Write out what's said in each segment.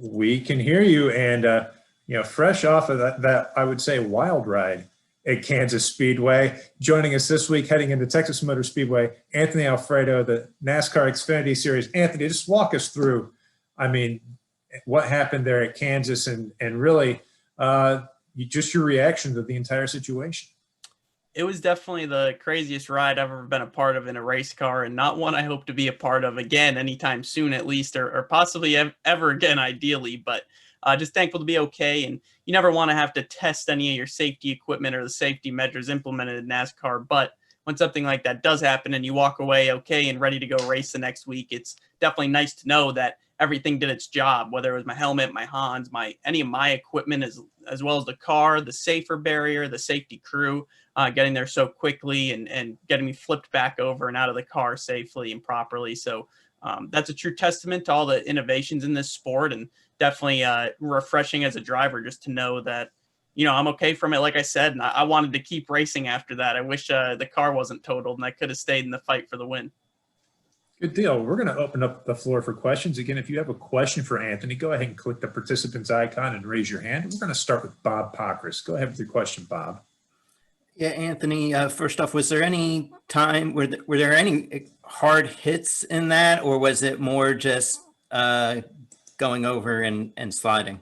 We can hear you, and fresh off of that I would say wild ride at Kansas Speedway. Joining us this week, heading into Texas Motor Speedway, Anthony Alfredo, the NASCAR Xfinity Series. Anthony, just walk us through. I mean, what happened there at Kansas, and really, just your reaction to the entire situation. It was definitely the craziest ride I've ever been a part of in a race car, and not one I hope to be a part of again anytime soon, at least, or possibly ever again, ideally. But just thankful to be okay. And you never want to have to test any of your safety equipment or the safety measures implemented in NASCAR. But when something like that does happen and you walk away okay and ready to go race the next week, it's definitely nice to know that everything did its job, whether it was my helmet, my Hans, any of my equipment, as well as the car, the safer barrier, the safety crew, getting there so quickly and getting me flipped back over and out of the car safely and properly. So that's a true testament to all the innovations in this sport, and definitely refreshing as a driver just to know that, I'm okay from it. Like I said, and I wanted to keep racing after that. I wish the car wasn't totaled and I could have stayed in the fight for the win. Good deal. We're going to open up the floor for questions. Again, if you have a question for Anthony, go ahead and click the participants icon and raise your hand. We're going to start with Bob Pockris. Go ahead with your question, Bob. Yeah, Anthony, first off, was there any time, were there any hard hits in that, or was it more just going over and sliding?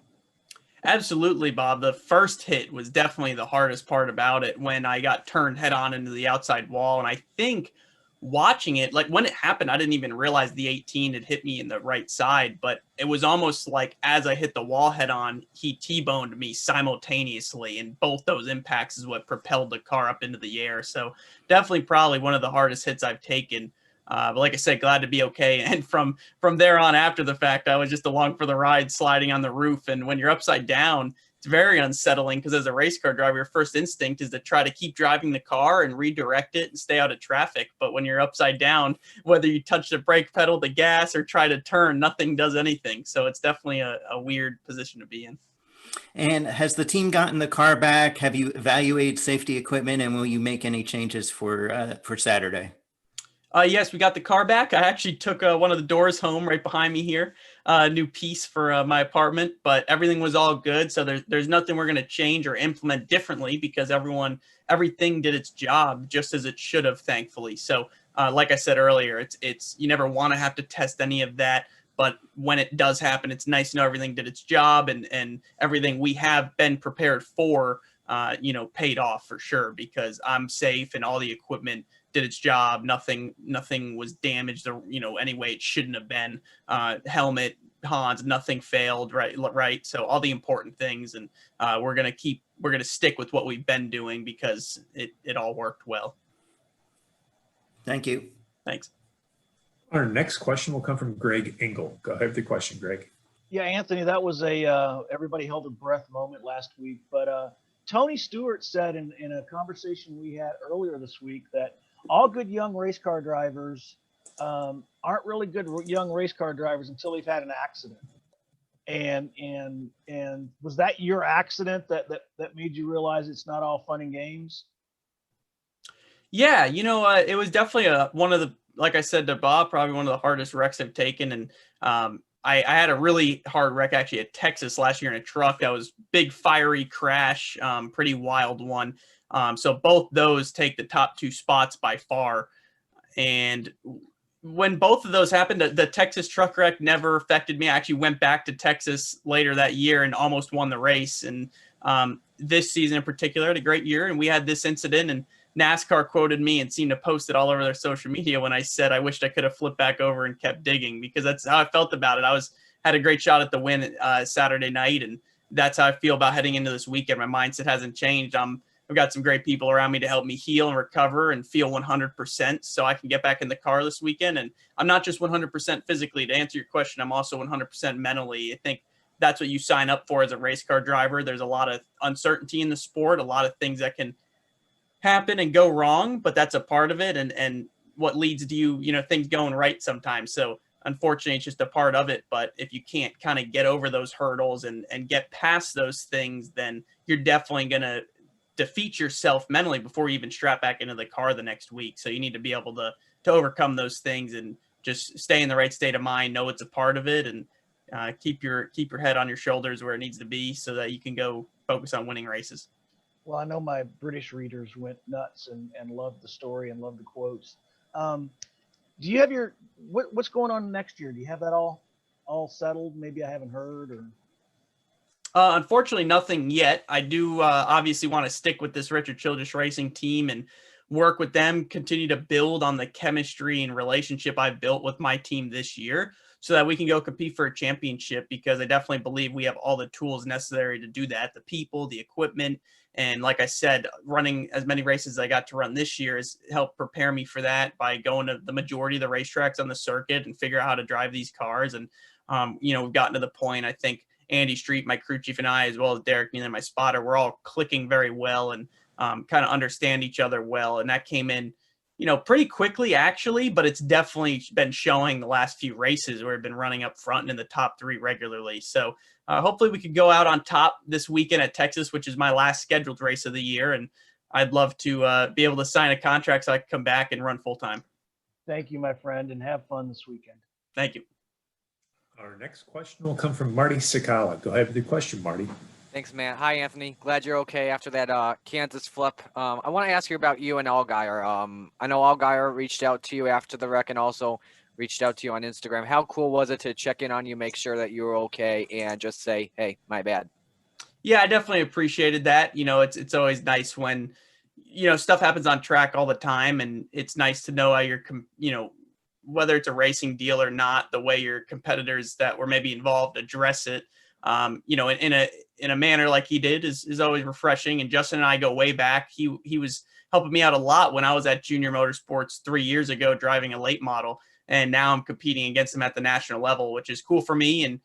Absolutely, Bob. The first hit was definitely the hardest part about it, when I got turned head on into the outside wall. And I think watching it, like when it happened, I didn't even realize the 18 had hit me in the right side, but it was almost like as I hit the wall head on, he T-boned me simultaneously, and both those impacts is what propelled the car up into the air. So definitely probably one of the hardest hits I've taken. But like I said, glad to be okay. And from there on, after the fact, I was just along for the ride, sliding on the roof. And when you're upside down, it's very unsettling, because as a race car driver, your first instinct is to try to keep driving the car and redirect it and stay out of traffic. But when you're upside down, whether you touch the brake pedal, the gas, or try to turn, nothing does anything. So it's definitely a weird position to be in. And has the team gotten the car back? Have you evaluated safety equipment, and will you make any changes for Saturday? Yes, we got the car back. I actually took one of the doors home right behind me here, new piece for my apartment, but everything was all good. So there's nothing we're going to change or implement differently, because everything did its job just as it should have, thankfully. So like I said earlier, it's you never want to have to test any of that. But when it does happen, it's nice to know everything did its job, and everything we have been prepared for, paid off for sure, because I'm safe and all the equipment did its job. Nothing was damaged, or any way it shouldn't have been. Helmet, Hans, nothing failed. Right. So all the important things, and we're gonna stick with what we've been doing, because it all worked well. Thank you. Thanks. Our next question will come from Greg Engel. Go ahead with the question, Greg. Yeah, Anthony, that was everybody held their breath moment last week. But Tony Stewart said in a conversation we had earlier this week that all good young race car drivers aren't really good young race car drivers until they've had an accident. And was that your accident that made you realize it's not all fun and games? Yeah, it was definitely one of the, like I said to Bob, probably one of the hardest wrecks I've taken. And I had a really hard wreck actually at Texas last year in a truck. That was big, fiery crash, pretty wild one. So both those take the top two spots by far. And when both of those happened, the Texas truck wreck never affected me. I actually went back to Texas later that year and almost won the race. And this season in particular, had a great year. And we had this incident, and NASCAR quoted me and seemed to post it all over their social media when I said I wished I could have flipped back over and kept digging, because that's how I felt about it. Had a great shot at the win Saturday night, and that's how I feel about heading into this weekend. My mindset hasn't changed. I've got some great people around me to help me heal and recover and feel 100%, so I can get back in the car this weekend. And I'm not just 100% physically. To answer your question, I'm also 100% mentally. I think that's what you sign up for as a race car driver. There's a lot of uncertainty in the sport, a lot of things that can happen and go wrong, but that's a part of it, and what leads to you things going right sometimes. So unfortunately, it's just a part of it. But if you can't kind of get over those hurdles and get past those things, then you're definitely going to defeat yourself mentally before you even strap back into the car the next week. So you need to be able to overcome those things and just stay in the right state of mind, know it's a part of it, and keep your head on your shoulders where it needs to be so that you can go focus on winning races. Well, I know my British readers went nuts and loved the story and loved the quotes. Do you have what's going on next year? Do you have that all settled? Maybe I haven't heard or. Unfortunately, nothing yet. I do obviously want to stick with this Richard Childress Racing team and work with them, continue to build on the chemistry and relationship I've built with my team this year so that we can go compete for a championship, because I definitely believe we have all the tools necessary to do that, the people, the equipment. And like I said, running as many races as I got to run this year has helped prepare me for that by going to the majority of the racetracks on the circuit and figure out how to drive these cars. And, we've gotten to the point, I think, Andy Street, my crew chief, and I, as well as Derek Nealon, my spotter, we're all clicking very well and kind of understand each other well. And that came in, pretty quickly, actually, but it's definitely been showing the last few races where we've been running up front and in the top 3 regularly. So hopefully we could go out on top this weekend at Texas, which is my last scheduled race of the year. And I'd love to be able to sign a contract so I can come back and run full time. Thank you, my friend, and have fun this weekend. Thank you. Our next question will come from Marty Sakala. Go ahead with your question, Marty. Thanks, Matt. Hi, Anthony. Glad you're okay after that Kansas flip. I want to ask you about you and Allgaier. I know Allgaier reached out to you after the wreck and also reached out to you on Instagram. How cool was it to check in on you, make sure that you were okay, and just say, hey, my bad? Yeah, I definitely appreciated that. It's always nice when, stuff happens on track all the time, and it's nice to know how you're, whether it's a racing deal or not, the way your competitors that were maybe involved address it, in a manner like he did is always refreshing. And Justin and I go way back. He was helping me out a lot when I was at Junior Motorsports 3 years ago, driving a late model. And now I'm competing against him at the national level, which is cool for me. And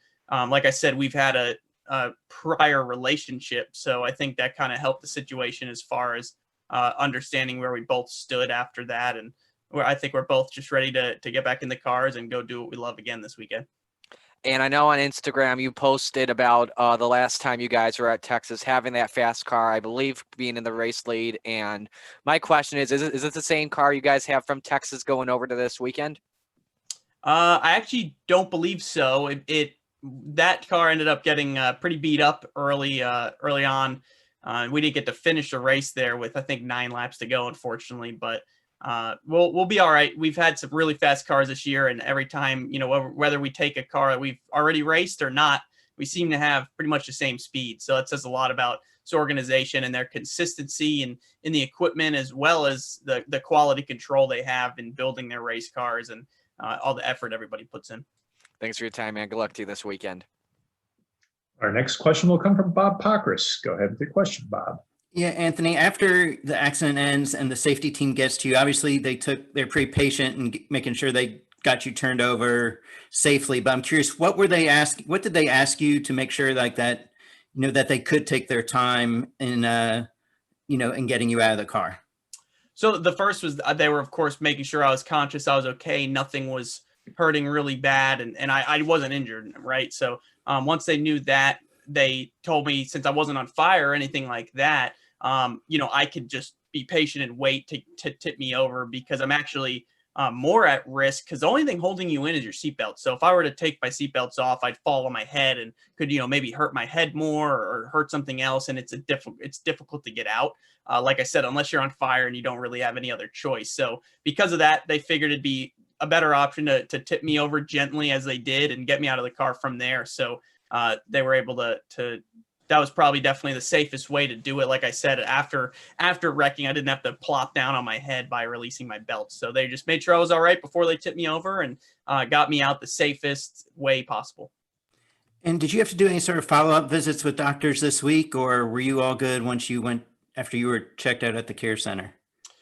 like I said, we've had a prior relationship. So I think that kind of helped the situation as far as understanding where we both stood after that. And where I think we're both just ready to get back in the cars and go do what we love again this weekend. And I know on Instagram you posted about the last time you guys were at Texas having that fast car, I believe being in the race lead. And my question is it the same car you guys have from Texas going over to this weekend? I actually don't believe so. That car ended up getting pretty beat up early on. We didn't get to finish the race there with, I think, 9 laps to go, unfortunately, but we'll be all right. We've had some really fast cars this year, and every time, whether we take a car that we've already raced or not, we seem to have pretty much the same speed. So it says a lot about this organization and their consistency and in the equipment, as well as the quality control they have in building their race cars and all the effort everybody puts in. Thanks for your time, man. Good luck to you this weekend. Our next question will come from Bob Pockris. Go ahead with your question, Bob. Yeah, Anthony, after the accident ends and the safety team gets to you, obviously they're pretty patient and making sure they got you turned over safely. But I'm curious, what did they ask you to make sure like that, that they could take their time in getting you out of the car? So the first was they were, of course, making sure I was conscious, I was okay, nothing was hurting really bad, and I wasn't injured, right? So once they knew that, they told me, since I wasn't on fire or anything like that, I could just be patient and wait to tip me over, because I'm actually more at risk, because the only thing holding you in is your seatbelt. So if I were to take my seatbelts off, I'd fall on my head and could, maybe hurt my head more or hurt something else. And it's difficult to get out. Like I said, unless you're on fire and you don't really have any other choice. So because of that, they figured it'd be a better option to tip me over gently, as they did, and get me out of the car from there. So they were able to that was probably definitely the safest way to do it. Like I said, after wrecking, I didn't have to plop down on my head by releasing my belt. So they just made sure I was all right before they tipped me over and got me out the safest way possible. And did you have to do any sort of follow-up visits with doctors this week, or were you all good once you went after you were checked out at the care center?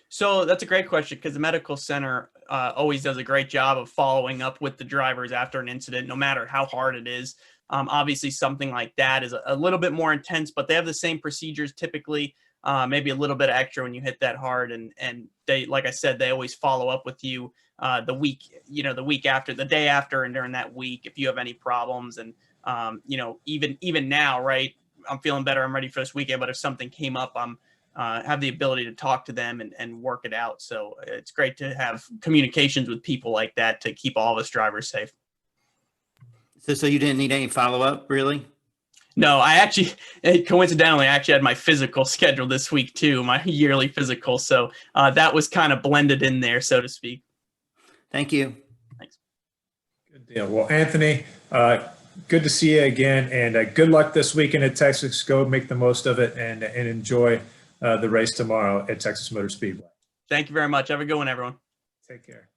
So that's a great question, because the medical center always does a great job of following up with the drivers after an incident, no matter how hard it is. Obviously, something like that is a little bit more intense, but they have the same procedures typically, maybe a little bit extra when you hit that hard. And they, like I said, they always follow up with you the week after, the day after, and during that week if you have any problems. And even now, right, I'm feeling better, I'm ready for this weekend. But if something came up, I'm have the ability to talk to them and work it out. So it's great to have communications with people like that to keep all of us drivers safe. So you didn't need any follow-up, really? No, I actually, coincidentally, I actually had my physical scheduled this week too, my yearly physical. So that was kind of blended in there, so to speak. Thank you. Good deal. Well, Anthony, good to see you again, and good luck this weekend at Texas. Go make the most of it and enjoy the race tomorrow at Texas Motor Speedway. Thank you very much. Have a good one, everyone. Take care.